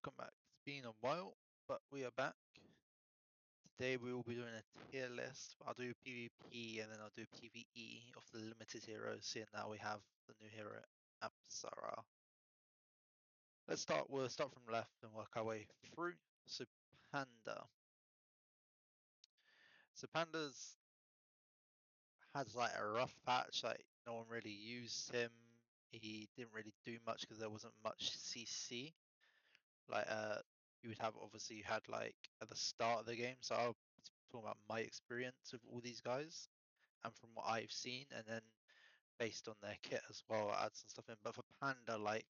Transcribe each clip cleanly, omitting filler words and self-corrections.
Welcome back. It's been a while, but we are back. Today we will be doing a tier list. I'll do PvP and then I'll do PvE of the limited heroes, seeing now we have the new hero Apsara. We'll start from left and work our way through. So Panda. So Panda's has like a rough patch, like no one really used him. He didn't really do much because there wasn't much CC. Like you would have, obviously you had like at the start of the game, so I'll talk about my experience with all these guys and from what I've seen, and then based on their kit as well, I'll add some stuff in. But for Panda, like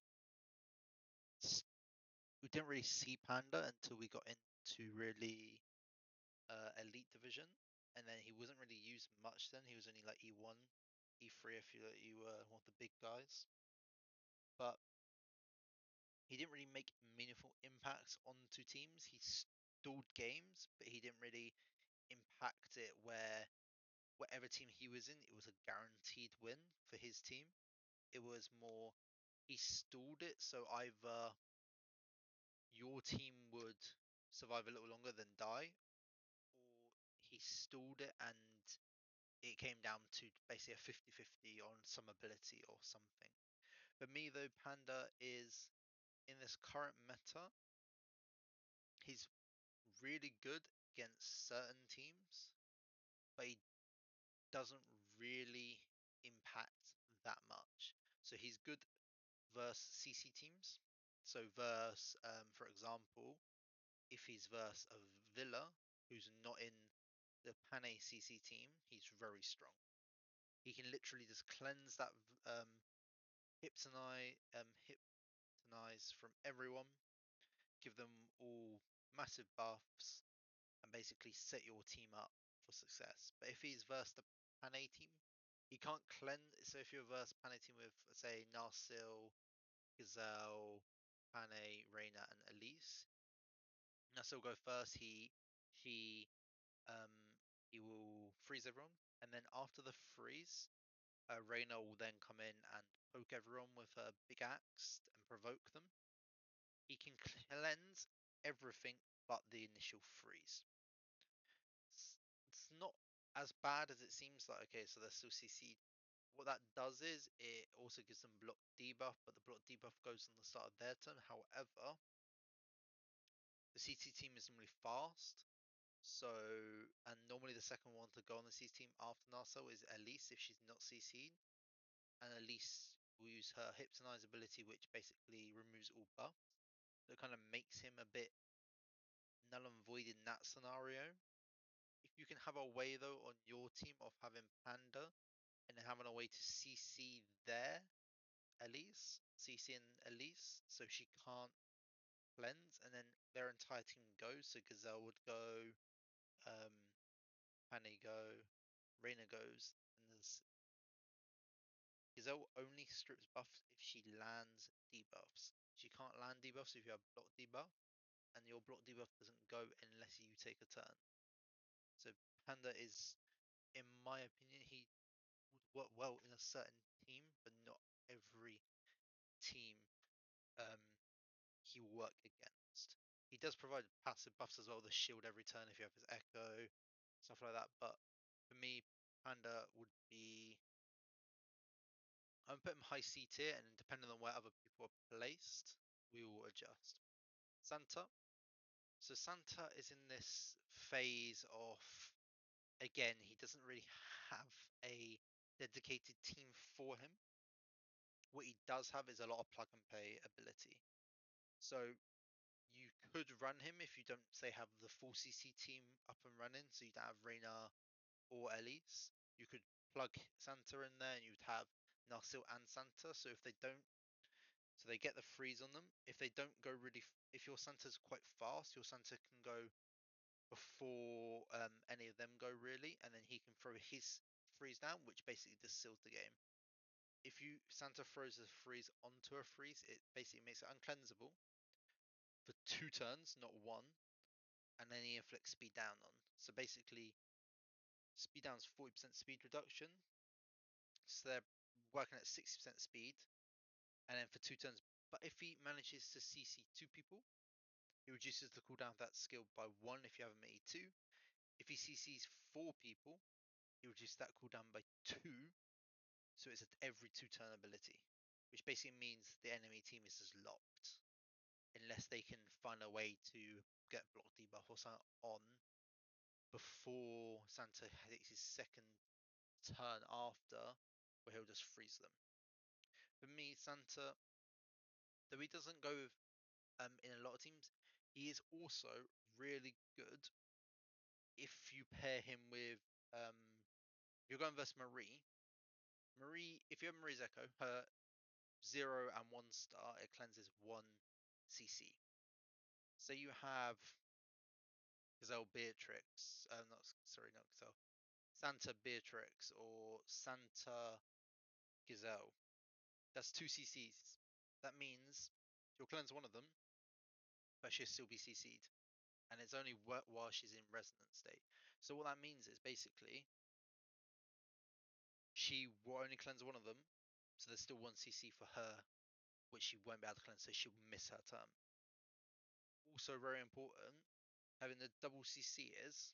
we didn't really see Panda until we got into really elite division, and then he wasn't really used much. Then he was only like E1, E3 if you were one of the big guys, but he didn't really make meaningful impacts onto teams. He stalled games, but he didn't really impact it where whatever team he was in, it was a guaranteed win for his team. It was more he stalled it, so either your team would survive a little longer than die, or he stalled it and it came down to basically a 50-50 on some ability or something. For me though, Panda is in this current meta, he's really good against certain teams, but he doesn't really impact that much. So he's good versus CC teams. So versus, for example, if he's versus a Villa who's not in the Pane CC team, he's very strong. He can literally just cleanse that hypnotize from everyone, give them all massive buffs, and basically set your team up for success. But if he's versus the Pane team, he can't cleanse. So if you're versus Pane team with, say, Narsil, Gazelle, Pane, Reina, and Elise, Narsil will go first. He um he will freeze everyone, and then after the freeze, Reina will then come in and poke everyone with her big axe and provoke them. He can cleanse everything but the initial freeze. It's not as bad as it seems. Like, okay, so they're still CC'd. What that does is it also gives them block debuff, but the block debuff goes on the start of their turn. However, the CC team is normally fast, so and normally the second one to go on the CC team after Narcel is Elise if she's not CC'd, and Elise will use her Hypnotize ability, which basically removes all buffs. So it kind of makes him a bit null and void in that scenario. If you can have a way though on your team of having Panda and then having a way to CC their Elise, CC and Elise, so she can't cleanse, and then their entire team goes. So Gazelle would go, um, Fanny go, Reina goes, and there's Gazelle only strips buffs if she lands debuffs. She can't land debuffs if you have block debuff, and your block debuff doesn't go unless you take a turn. So Panda is, in my opinion, he would work well in a certain team, but not every team um, he will work against. He does provide passive buffs as well, the shield every turn if you have his echo, stuff like that. But for me, Panda would be, I'm putting him high C tier, and depending on where other people are placed, we will adjust. Santa. So Santa is in this phase of, again, he doesn't really have a dedicated team for him. What he does have is a lot of plug and play ability. So you could run him if you don't, say, have the full CC team up and running, so you don't have Reina or Elise. You could plug Santa in there and you'd have Narsil and Santa. So if they don't, so they get the freeze on them. If they don't go really, if your Santa's quite fast, your Santa can go before any of them go really, and then he can throw his freeze down, which basically just seals the game. If you Santa throws a freeze onto a freeze, it basically makes it uncleansable for 2 turns, not one, and then he inflicts speed down on. So basically, speed down is 40% speed reduction. So they're working at 60% speed, and then for 2 turns. But if he manages to CC 2 people, He reduces the cooldown of that skill by 1 if you have him at E2. If he CCs 4 people, he reduces that cooldown by 2. So it's an every 2-turn ability, which basically means the enemy team is just locked unless they can find a way to get block debuff or something on before Santa hits his second turn after, where he'll just freeze them. For me, Santa, though he doesn't go with, in a lot of teams, he is also really good if you pair him with you're going versus Marie. Marie, if you have Marie's Echo, her 0 and 1 star, it cleanses 1 CC. Say you have Gazelle Beatrix, not sorry, not Gazelle, Santa Beatrix or Santa Gazelle. That's 2 CCs. That means you'll cleanse one of them, but she'll still be CC'd. And it's only while she's in resonance state. So what that means is basically she will only cleanse one of them, so there's still 1 CC for her, which she won't be able to cleanse, so she'll miss her turn. Also very important, having the double CC is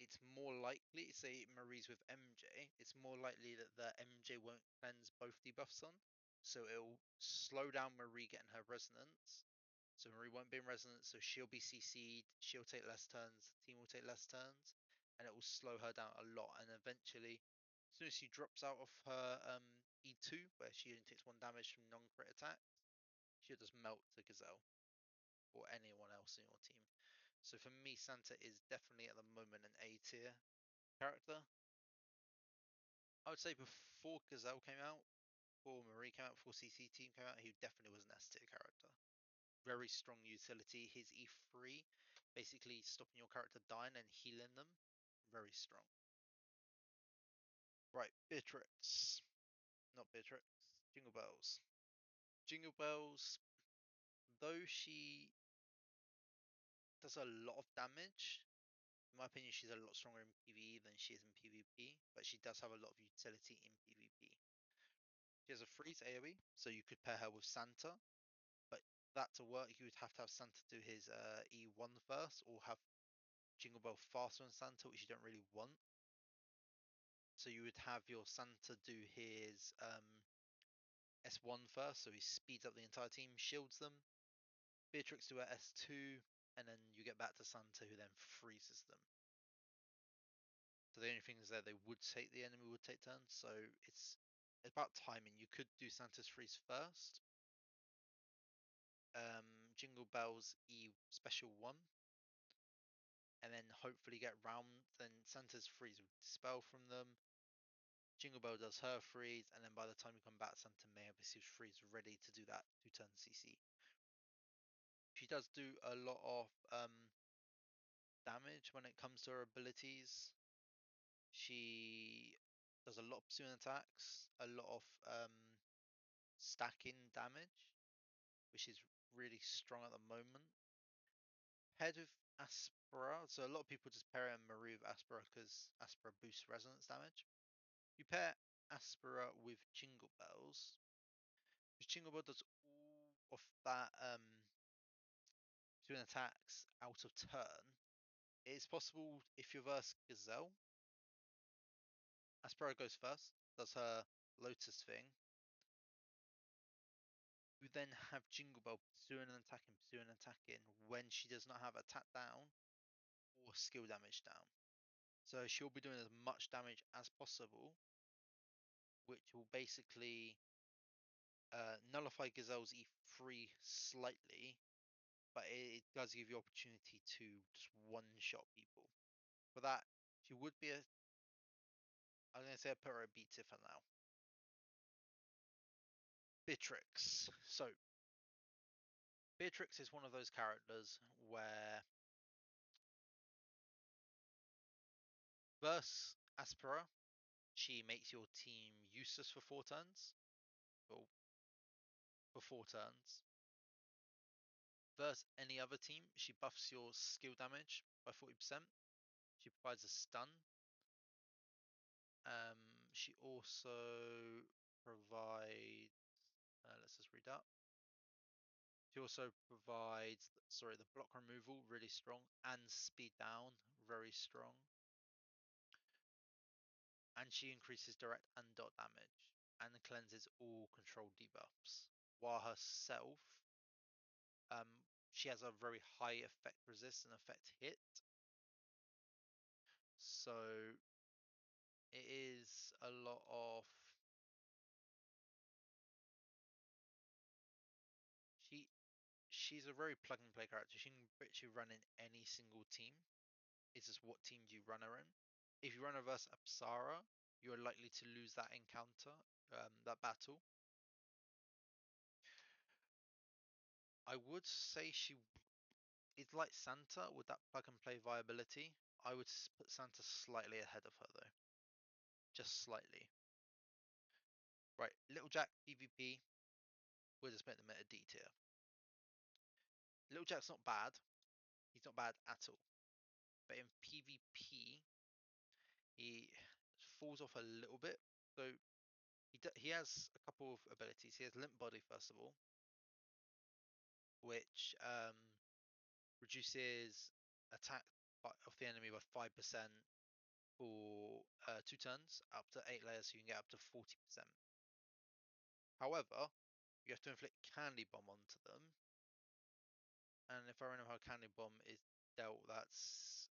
it's more likely, say Marie's with MJ, it's more likely that the MJ won't cleanse both debuffs on. So it'll slow down Marie getting her resonance. So Marie won't be in resonance, so she'll be CC'd, she'll take less turns, the team will take less turns, and it will slow her down a lot. And eventually, as soon as she drops out of her E2, where she only takes 1 damage from non-crit attacks, she'll just melt to Gazelle or anyone else in your team. So for me, Santa is definitely at the moment an A tier character. I would say before Gazelle came out, before Marie came out, before CC Team came out, he definitely was an S tier character. Very strong utility. His E3, basically stopping your character dying and healing them, very strong. Right, Beatrix. Not Beatrix. Jingle Bells. Jingle Bells, though she does a lot of damage, in my opinion, she's a lot stronger in PvE than she is in PvP, but she does have a lot of utility in PvP. She has a freeze AoE, so you could pair her with Santa, but that to work, you would have to have Santa do his E1 first, or have Jingle Bell faster than Santa, which you don't really want. So you would have your Santa do his S1 first, so he speeds up the entire team, shields them. Beatrix do her S2, and then you get back to Santa, who then freezes them. So the only thing is that the enemy would take turns. So it's about timing. You could do Santa's freeze first. Jingle Bells E special 1. And then hopefully get round. Then Santa's freeze will dispel from them. Jingle Bell does her freeze, and then by the time you come back, Santa may have his freeze ready to do that 2-turn CC. She does do a lot of damage when it comes to her abilities. She does a lot of pursuing attacks, a lot of stacking damage, which is really strong at the moment. Paired with Aspera, so a lot of people just pair and Marie with Aspera because Aspera boosts resonance damage. You pair Aspera with Jingle Bells, because Jingle Bell does all of that doing attacks out of turn. It's possible if you verse Gazelle, Aspera goes first, does her Lotus thing. You then have Jingle Bell pursuing and attacking when she does not have attack down or skill damage down. So she'll be doing as much damage as possible, which will basically nullify Gazelle's E3 slightly, but it does give you opportunity to just one-shot people. For that, she would be I'm going to say I put her a B tier for now. Beatrix. So, Beatrix is one of those characters where versus Aspera, she makes your team useless for 4 turns. Well, for 4 turns. Versus any other team, she buffs your skill damage by 40%. She provides a stun. She also provides, let's just read up. She also provides, sorry, the block removal, really strong, and speed down, very strong. And she increases direct and dot damage, and cleanses all control debuffs. While herself, she has a very high effect resist and effect hit. So it is a lot of she's a very plug and play character. She can literally run in any single team. It's just what team do you run her in. If you run her versus Apsara, you're likely to lose that encounter, that battle. I would say she is like Santa with that plug and play viability. I would put Santa slightly ahead of her though, just slightly. Right, Little Jack PvP. We'll just make them at a D tier. Little Jack's not bad. He's not bad at all. But in PvP, he falls off a little bit. So he has a couple of abilities. He has Limp Body first of all, which reduces attack of the enemy by 5% for 2 turns, up to 8 layers, so you can get up to 40%. However, you have to inflict Candy Bomb onto them, and if I remember how Candy Bomb is dealt, that's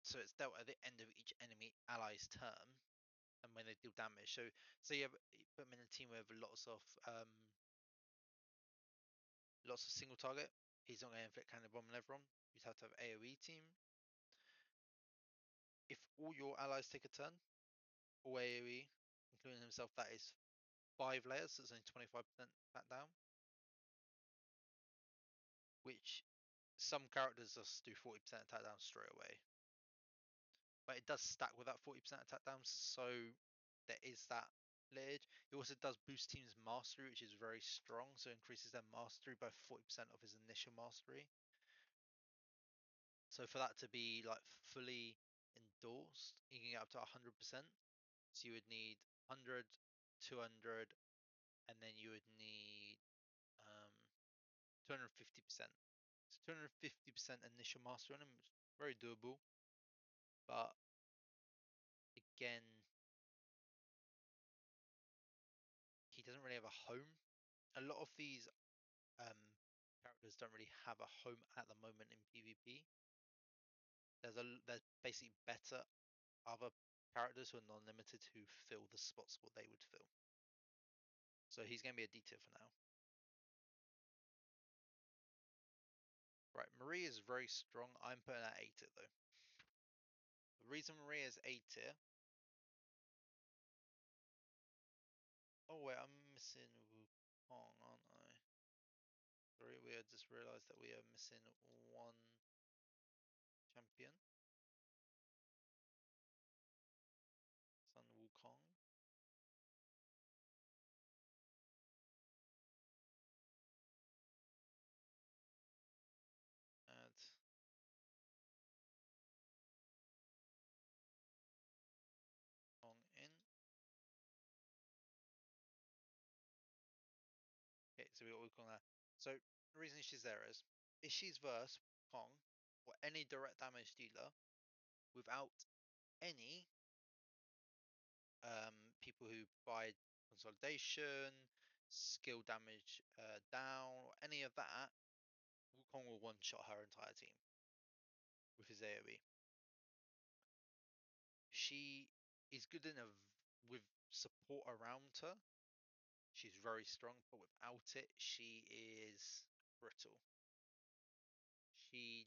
so it's dealt at the end of each enemy ally's turn, and when they deal damage. So you put him in a team with lots of single target. He's not going to inflict Candy Bomb on everyone. You'd have to have AoE team. If all your allies take a turn, all AoE, including himself, that is 5 layers. So it's only 25% back down. Which some characters just do 40% attack down straight away. But it does stack with that 40% attack down, so there is that ledge. It also does boost teams' mastery, which is very strong, so it increases their mastery by 40% of his initial mastery. So for that to be like fully endorsed, you can get up to 100%. So you would need 100, 200, and then you would need 250%. So 250% initial mastery on him, which is very doable. But again, he doesn't really have a home. A lot of these characters don't really have a home at the moment in PvP. There's basically better other characters who are non-limited who fill the spots what they would fill. So he's going to be a D tier for now. Right, Marie is very strong. I'm putting at A tier though. The reason Marie is A tier. Oh wait, I'm missing Wukong, aren't I? Sorry, we had just realised that we are missing one champion. Sun Wukong. Add Wukong in. Okay, so we got Wukong there. So the reason she's there is if she's verse Kong or any direct damage dealer without any people who provide consolidation, skill damage down, or any of that, Wukong will one shot her entire team with his AoE. She is good enough with support around her. She's very strong, but without it, she is brittle. She,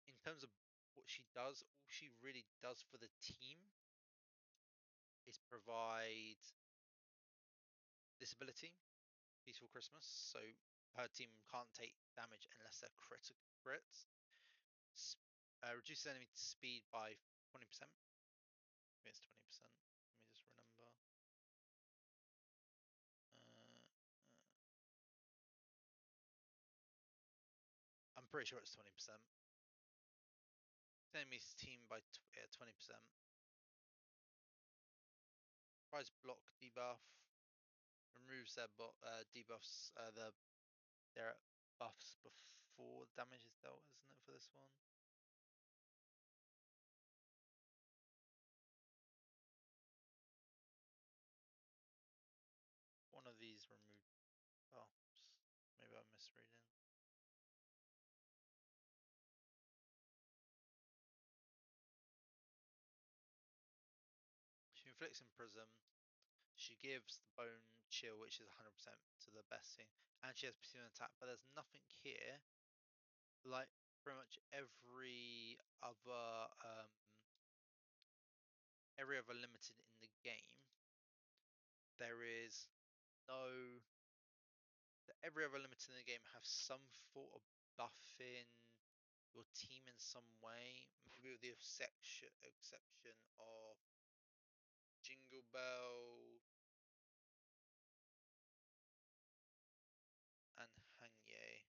in terms of what she does, all she really does for the team is provide this ability, Peaceful Christmas. So her team can't take damage unless they're critical crits. Reduces enemy speed by 20%. It's 20%. Let me just remember. Uh, uh, I'm pretty sure it's 20%. Enemy's team by 20%. Surprise block debuff. Removes their debuffs, their buffs before damage is dealt, isn't it, for this one? One of these removed buffs. Maybe I'm misreading. She inflicts Imprism. She gives the Bone Chill, which is 100% to the best thing, and she has Pursuing Attack. But there's nothing here, like pretty much every other limited in the game. There is no every other limited in the game have some sort of buffing your team in some way. Maybe with the exception of Jingle Bell and Hanye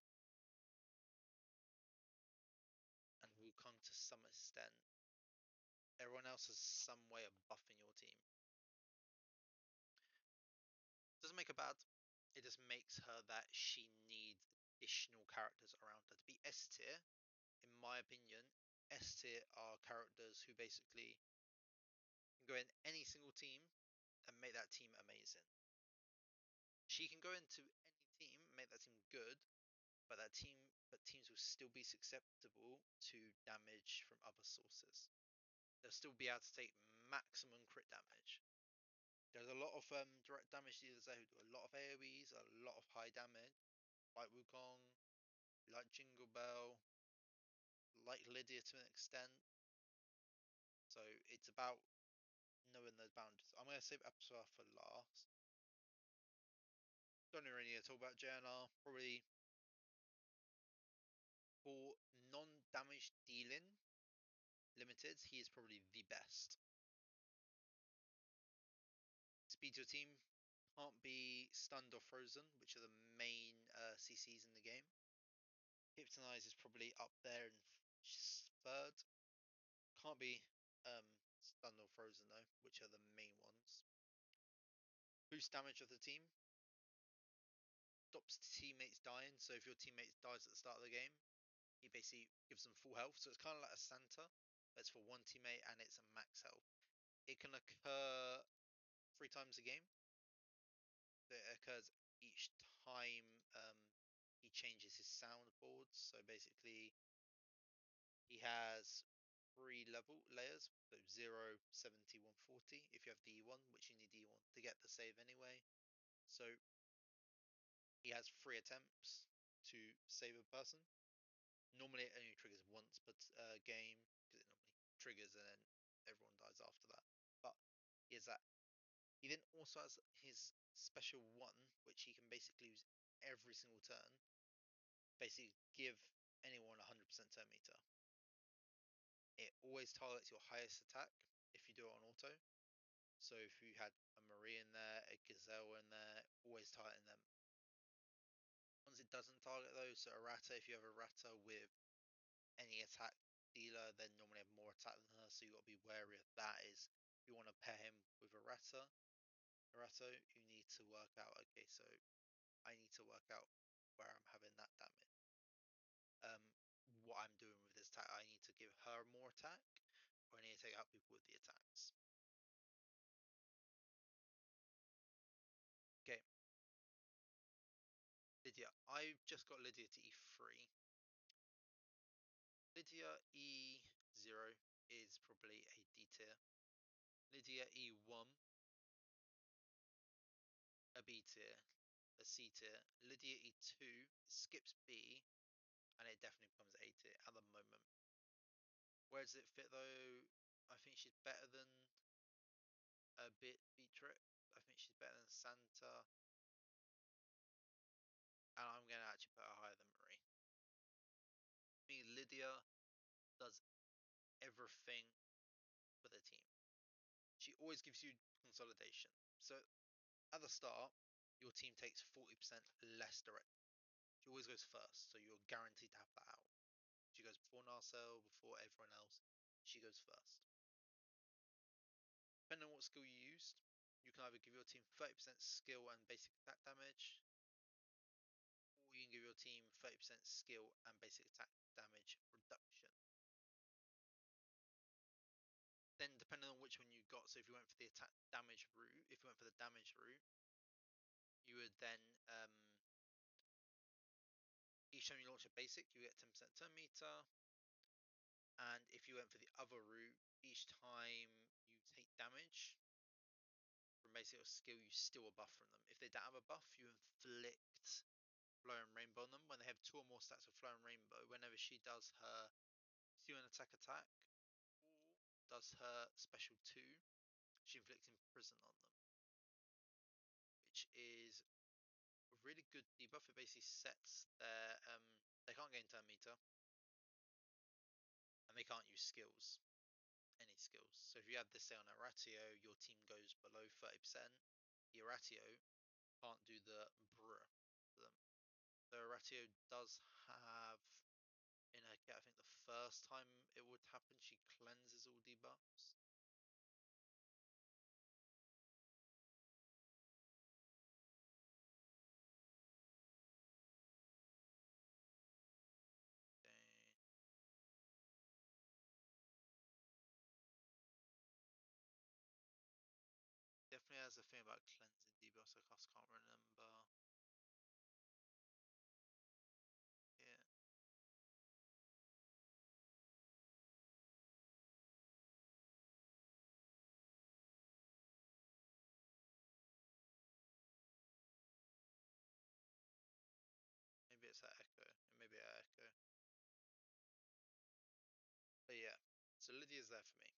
and Wukong to some extent. Everyone else has some way of buffing your team. Doesn't make her bad. It just makes her that she needs additional characters around her to be S tier. In my opinion, S tier are characters who basically can go in any single team and make that team amazing. She can go into any team, make that team good, but teams will still be susceptible to damage from other sources. They'll still be able to take maximum crit damage. There's a lot of direct damage dealers there who do a lot of AoEs, a lot of high damage, like Wukong, like Jingle Bell, like Lydia to an extent. So it's about knowing those boundaries. I'm gonna save Episode for last. Don't really need to talk about JNR. Probably for non-damage dealing limited, he is probably the best. Speed your team, can't be stunned or frozen, which are the main CCs in the game. Hypnotize is probably up there in third. Can't be stunned or frozen though, which are the main ones. Boost damage of the team. Stops teammates dying. So if your teammate dies at the start of the game, he basically gives them full health. So it's kind of like a Santa. But it's for one teammate and it's a max health. It can occur 3 times a game. It occurs each time he changes his soundboards. So basically, he has 3 layers, so 0, 70, 140. If you have D1, which you need D1 to get the save anyway. So he has 3 attempts to save a person. Normally, it only triggers once per game because it normally triggers and then everyone dies after that. But he has that. He then also has his special one, which he can basically use every single turn. Basically, give anyone 100% turn meter. It always targets your highest attack if you do it on auto. So if you had a Marie in there, a Gazelle in there, always targeting them. Once it doesn't target those, so a Rata, if you have a Rata with any attack dealer, then normally have more attack than her, so you got to be wary of that. Is if you want to pair him with a Rata, you need to work out. Okay, so I need to work out where I'm having that damage. What I'm doing with this attack, I need to give her more attack, or I need to take out people with the attacks. Okay, Lydia. I've just got Lydia to E3. Lydia E0 is probably a D tier. Lydia E1, a B tier, a C tier. Lydia E2 skips B, and it definitely becomes A tier at the moment. Where does it fit though? I think she's better than a bit Beatrix. I think she's better than Santa, and I'm gonna actually put her higher than Marie. I mean, Lydia does everything for the team. She always gives you consolidation. So at the start, your team takes 40% less direct. She always goes first, so you're guaranteed to have that out. She goes before Narcel, before everyone else. She goes first. Depending on what skill you used, You can either give your team 30% skill and basic attack damage, or you can give your team 30% skill and basic attack damage reduction. Then, depending on which one you got, so if you went for the attack damage route, if you went for the damage route, you would then each time you launch a basic, you get 10% turn meter. And if you went for the other route, each time you take damage from basic or skill, you steal a buff from them. If they don't have a buff, you inflict Flowing Rainbow on them. When they have 2 or more stats of Flowing Rainbow, whenever she does her steal and attack, or does her special 2, she inflicts imprison on them, which is a really good debuff. It basically sets their they can't gain turn meter, and they can't use skills, any skills. So if you had this say on a ratio, your team goes below 30%, your ratio can't do the brr for them. The ratio does have in her kit, I think the first time it would happen, she cleanses all debuffs. Okay. Definitely has a thing about cleansing debuffs, I just can't remember. Yeah. Maybe it's at Echo. Maybe at Echo. But yeah. So Lydia's there for me.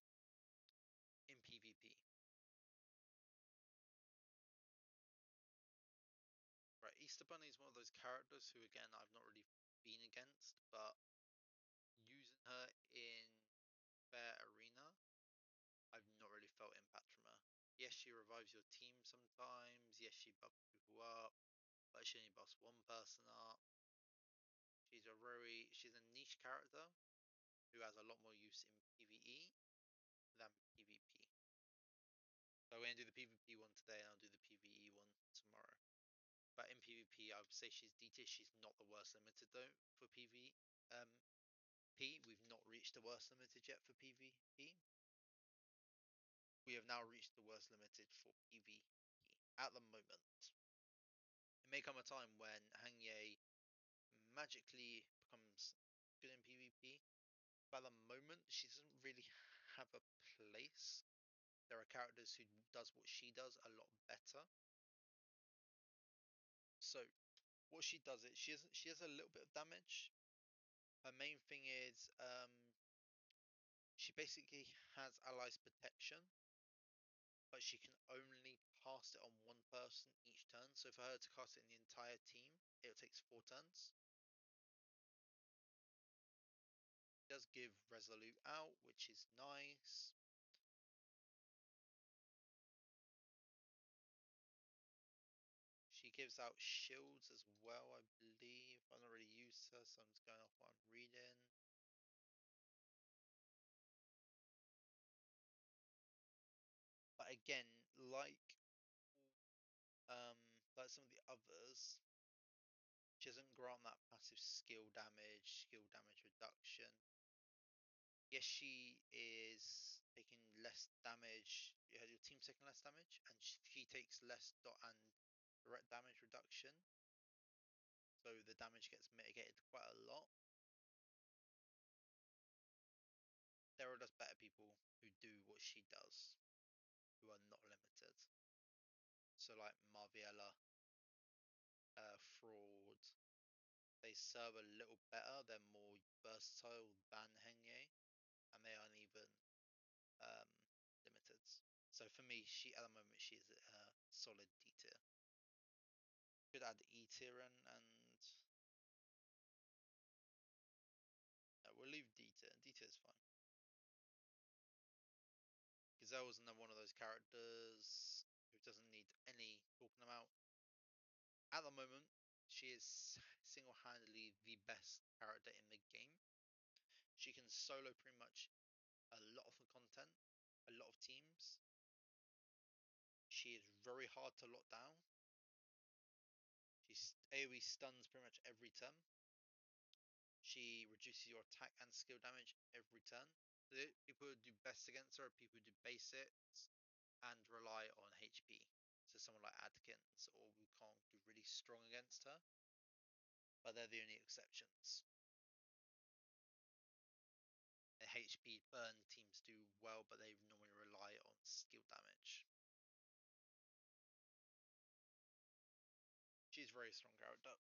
In PvP. Right, Easter Bunny is one of those characters who again I've not really been against, but using her in Fair Arena, I've not really felt impact from her. Yes, she revives your team sometimes. Yes, she buffs people up, but she only buffs one person up. She's a niche character who has a lot more use in PvE than PvP. So I'm going to do the PvP one today and I'll do the PvE one tomorrow. But in PvP, I would say she's D tier. She's not the worst limited though for PvP. We've not reached the worst limited yet for PvP. We have now reached the worst limited for PvE at the moment. It may come a time when Hangye magically becomes good in PvP. But at the moment, she doesn't really have a place. There are characters who does what she does a lot better. So what she does is she has a little bit of damage. Her main thing is she basically has allies protection, but she can only cast it on one person each turn. So for her to cast it in the entire team, it takes 4 turns. It does give Resolute out, which is nice. She gives out shields as well, I believe. I've not really used her, so I'm just going off what I'm reading. But again, like some of the others, she doesn't grant that passive skill damage reduction. Yes, she is taking less damage. Yeah, your team's taking less damage, and she takes less dot and direct damage reduction. So the damage gets mitigated quite a lot. There are just better people who do what she does, who are not limited. So like Marviella, Fraud, they serve a little better. They're more versatile than Hengye, and they aren't even um, limited. So for me, she at the moment she is a solid D tier. Could add E tier in, and we'll leave D tier. D tier is fine. Gazelle is another one of those characters who doesn't need any talking about. At the moment, she is single-handedly the best character in the game. She can solo pretty much a lot of the content, a lot of teams. she is very hard to lock down. She's AoE stuns pretty much every turn. She reduces your attack and skill damage every turn. The people who do best against her are people who do basics and rely on HP. So someone like Adkins or Wukong do really strong against her, but they're the only exceptions. The HP burn teams do well, but they normally rely on skill damage. She's a very strong character.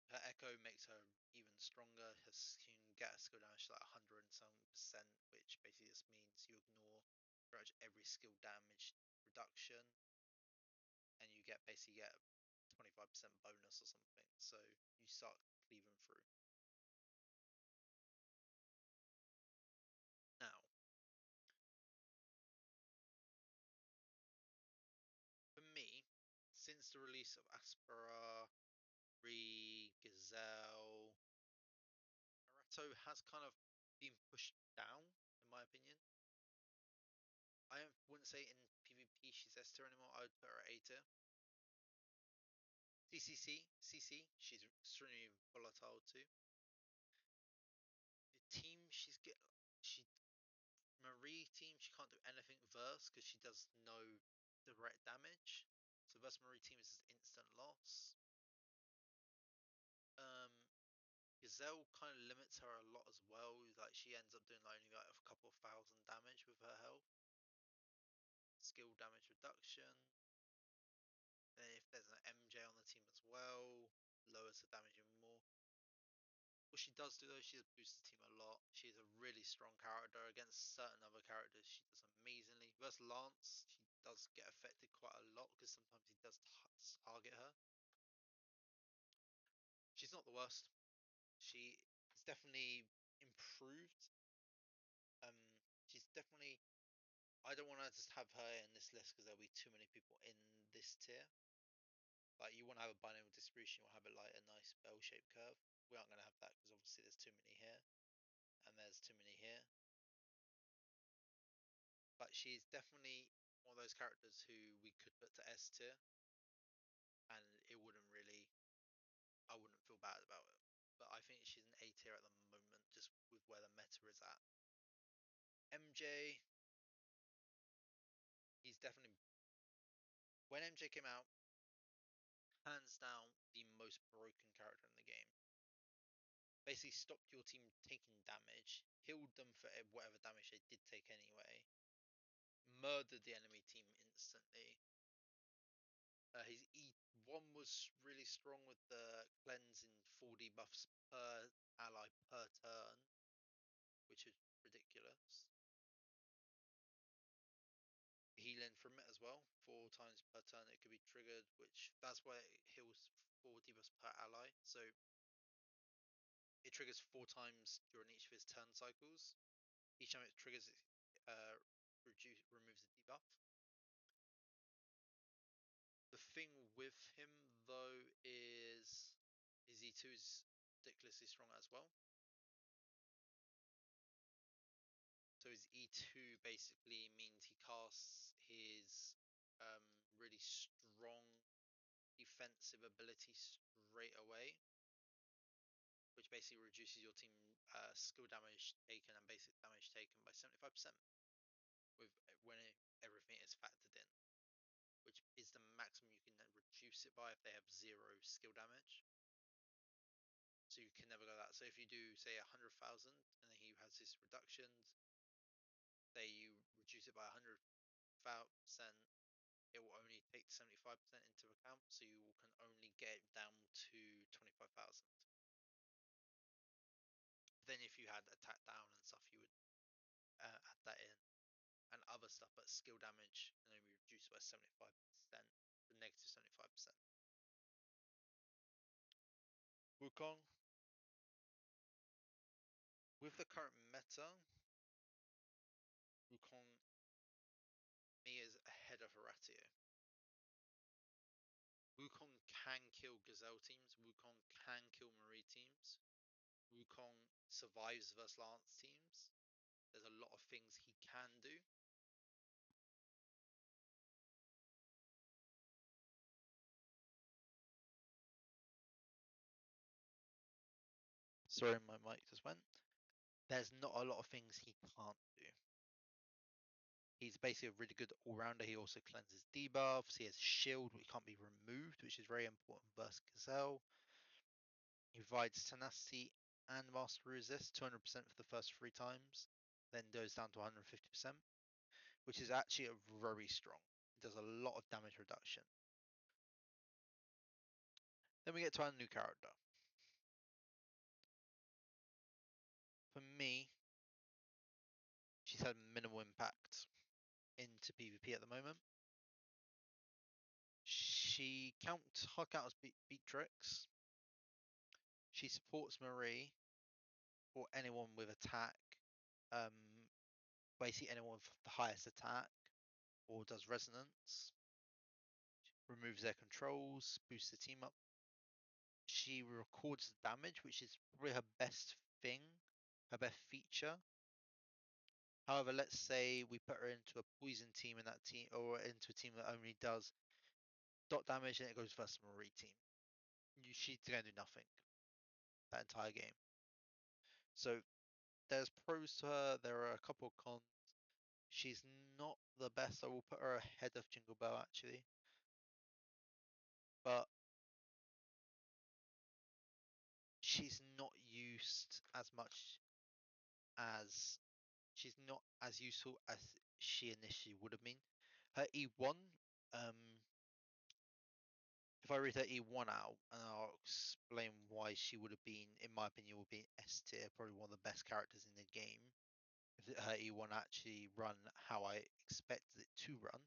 Her echo makes her even stronger. She can get a skill damage to like 100 and some percent, which basically just means you ignore pretty much every skill damage reduction, and you basically get a 25% bonus or something. So you start cleaving through. Now, for me, since the release of Aspera, Gazelle, Naruto has kind of been pushed down, in my opinion. I wouldn't say in PvP she's S tier anymore. I would put her at A tier. CC, she's extremely volatile too. The team she Marie team, she can't do anything verse because she does no direct damage. So verse Marie team is instant loss. Um, Gazelle kind of limits her a lot as well. Like she ends up doing like only like a couple of thousand damage with her health. Skill damage reduction. Then if there's an MJ on the team as well, lowers the damage even more. What she does do though, she does boost the team a lot. She's a really strong character against certain other characters. She does amazingly. Versus Lance, she does get affected quite a lot because sometimes he does target her. She's not the worst. She is definitely improved. She's definitely. I don't want to just have her in this list because there'll be too many people in this tier. Like you want to have a binomial distribution, you want to have it like a nice bell-shaped curve. We aren't going to have that because obviously there's too many here, and there's too many here. But she's definitely one of those characters who we could put to S tier, and it wouldn't really, I wouldn't feel bad about it. But I think she's an A tier at the moment, just with where the meta is at. MJ, he's definitely when MJ came out, hands down the most broken character in the game. Basically stopped your team taking damage, healed them for whatever damage they did take anyway, murdered the enemy team instantly. His E1 was really strong with the cleansing 4 debuffs per ally per turn, which is ridiculous. Healing from it as well, 4 times per turn it could be triggered, which that's why it heals 4 debuffs per ally. So it triggers 4 times during each of his turn cycles. Each time it triggers, it removes a debuff. The thing with him though is his E2 is ridiculously strong as well. So his E2 basically means he casts his really strong defensive ability straight away, which basically reduces your team skill damage taken and basic damage taken by 75% with everything is factored in, which is the maximum you can then reduce it by if they have 0 skill damage. So you can never go that. So if you do say 100,000 and then he has his reductions, say you reduce it by 100,000, it will only take 75% into account, so you can only get it down to 25,000. Then if you had attack down and stuff, you would add that in and other stuff, but skill damage can only be reduced by 75%, the negative 75%. Wukong, with the current meta, Wukong me is ahead of Horatio. Wukong can kill Gazelle teams. Wukong can kill Marie teams. Wukong survives versus Lance teams. There's a lot of things he can do. Sorry, my mic just went. There's not a lot of things he can't do. He's basically a really good all-rounder. He also cleanses debuffs. He has shield, which can't be removed, which is very important versus Gazelle. He provides tenacity and master resist, 200% for the first 3 times, then goes down to 150%, which is actually a very strong. It does a lot of damage reduction. Then we get to our new character. For me, she's had minimal impact into PvP at the moment. She counts her count as Beatrix. She supports Marie or anyone with attack. Basically anyone with the highest attack, or does resonance. Removes their controls, boosts the team up. She records damage, which is probably her best thing, her best feature. However, let's say we put her into a poison team in that team, or into a team that only does dot damage and it goes versus a Marie team. She's going to do nothing that entire game. So there's pros to her, there are a couple of cons. She's not the best. I will put her ahead of Jingle Bell actually. But she's not used as much as she's not as useful as she initially would have been. Her E1, if I read her E1 out, and I'll explain why she would have been, in my opinion, would be S tier, probably one of the best characters in the game. If her E1 actually run how I expected it to run.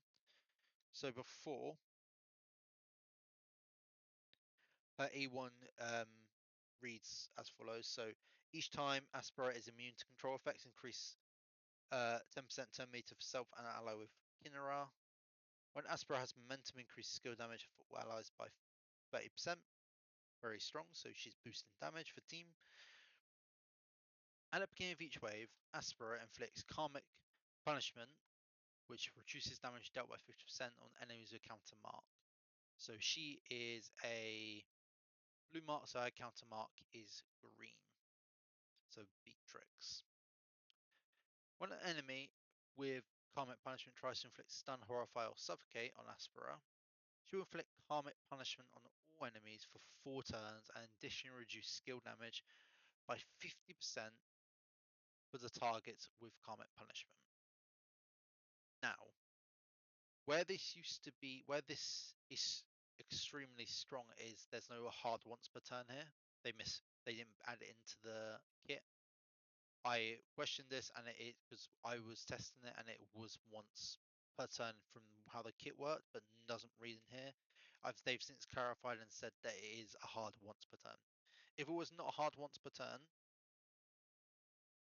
So before, her E1 reads as follows. So each time Aspirate is immune to control effects, increase 10% turn meter for self and ally with Kinera. When Aspera has momentum, increase skill damage for all allies by 30%. Very strong, so she's boosting damage for team. At the beginning of each wave, Aspera inflicts Karmic Punishment, which reduces damage dealt by 50% on enemies with counter mark. So she is a blue mark, so her counter mark is green. So Beatrix. When an enemy with Karmic Punishment tries to inflict stun, horrify, or suffocate on Aspera, she will inflict Karmic Punishment on all enemies for 4 turns and additionally reduce skill damage by 50% for the targets with Karmic Punishment. Now, where this is extremely strong is there's no hard once per turn here. They didn't add it into the kit. I questioned this and it because I was testing it and it was once per turn from how the kit worked, but doesn't read in here. They've since clarified and said that it is a hard once per turn. If it was not a hard once per turn,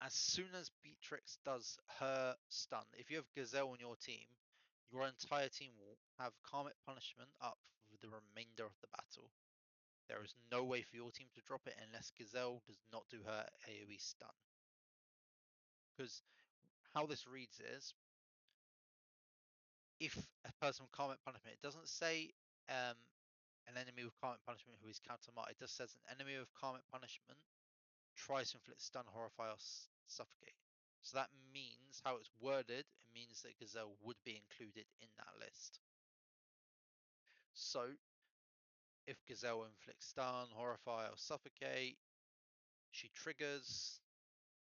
as soon as Beatrix does her stun, if you have Gazelle on your team, your entire team will have Karmic Punishment up for the remainder of the battle. There is no way for your team to drop it unless Gazelle does not do her AoE stun. Because how this reads is, if a person with Karmic Punishment, it doesn't say an enemy with Karmic Punishment who is countermarked, it just says an enemy with Karmic Punishment tries to inflict stun, horrify, or suffocate. So that means how it's worded, it means that Gazelle would be included in that list. So if Gazelle inflicts stun, horrify, or suffocate, she triggers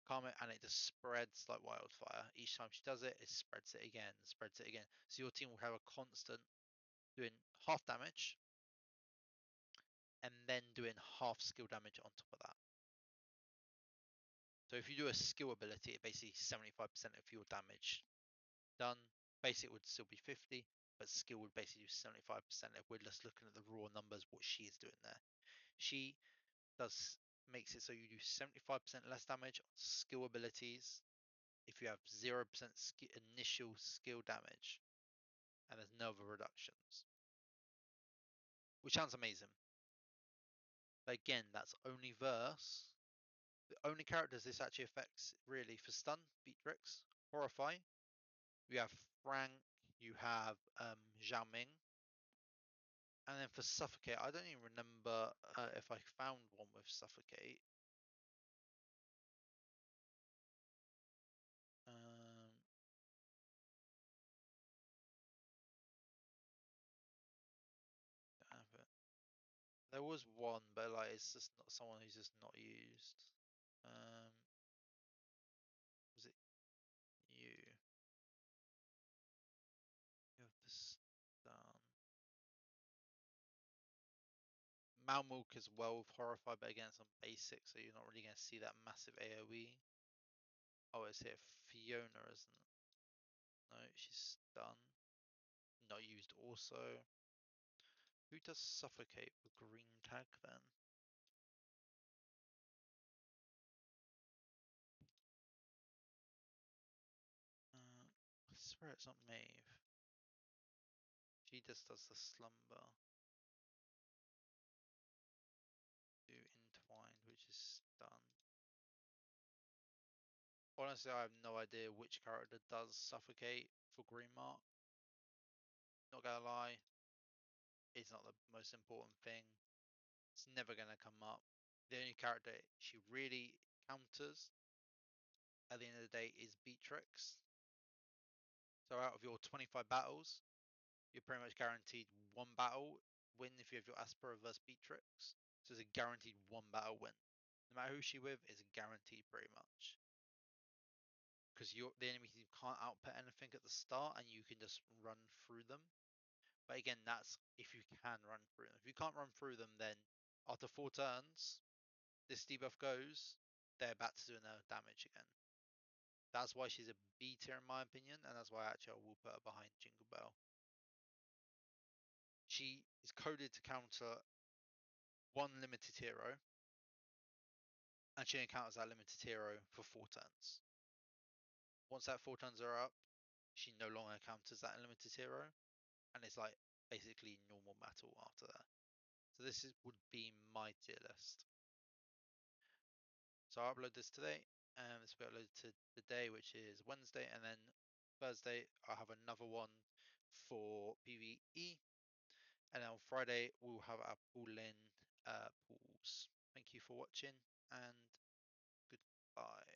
Karmic and it just spreads like wildfire. Each time she does it, it spreads it again, spreads it again. So your team will have a constant doing half damage and then doing half skill damage on top of that. So if you do a skill ability, it basically 75% of your damage done. Basic would still be 50, but skill would basically do 75% if we're just looking at the raw numbers, what she is doing there. She makes it so you do 75% less damage on skill abilities if you have 0% initial skill damage and there's no other reductions. Which sounds amazing. But again, that's only verse. The only characters this actually affects really for stun, Beatrix, Horrify. You have Frank, you have Zhao Ming. And then for Suffocate, I don't even remember if I found one with Suffocate. There was one, but like it's just not someone who's just not used. Was it you? You have this done. Malmulk as well with Horrify, but again, it's on basic, so you're not really going to see that massive AoE. Oh, it's here Fiona, isn't it? No, she's done. Not used also. Who does Suffocate with green tag then? I swear it's not Maeve. She just does the Slumber. Do Entwined, which is done. Honestly, I have no idea which character does Suffocate for Green Mark. Not gonna lie, it's not the most important thing. It's never gonna come up. The only character she really counters at the end of the day is Beatrix. So out of your 25 battles, you're pretty much guaranteed one battle win if you have your Aspera versus Beatrix. So it's a guaranteed one battle win. No matter who she with, it's a guaranteed pretty much. Because the enemy team can't output anything at the start and you can just run through them. But again, that's if you can run through them. If you can't run through them, then after 4 turns, this debuff goes, they're back to doing their damage again. That's why she's a B tier in my opinion, and that's why actually I will put her behind Jingle Bell. She is coded to counter one limited hero, and she encounters that limited hero for 4 turns. Once that 4 turns are up, she no longer counters that limited hero, and it's like basically normal battle after that. So this would be my tier list. So I'll upload this today, and this will be uploaded to day, which is Wednesday, and then Thursday I'll have another one for PvE, and then on Friday we'll have our pool in pools. Thank you for watching, and goodbye.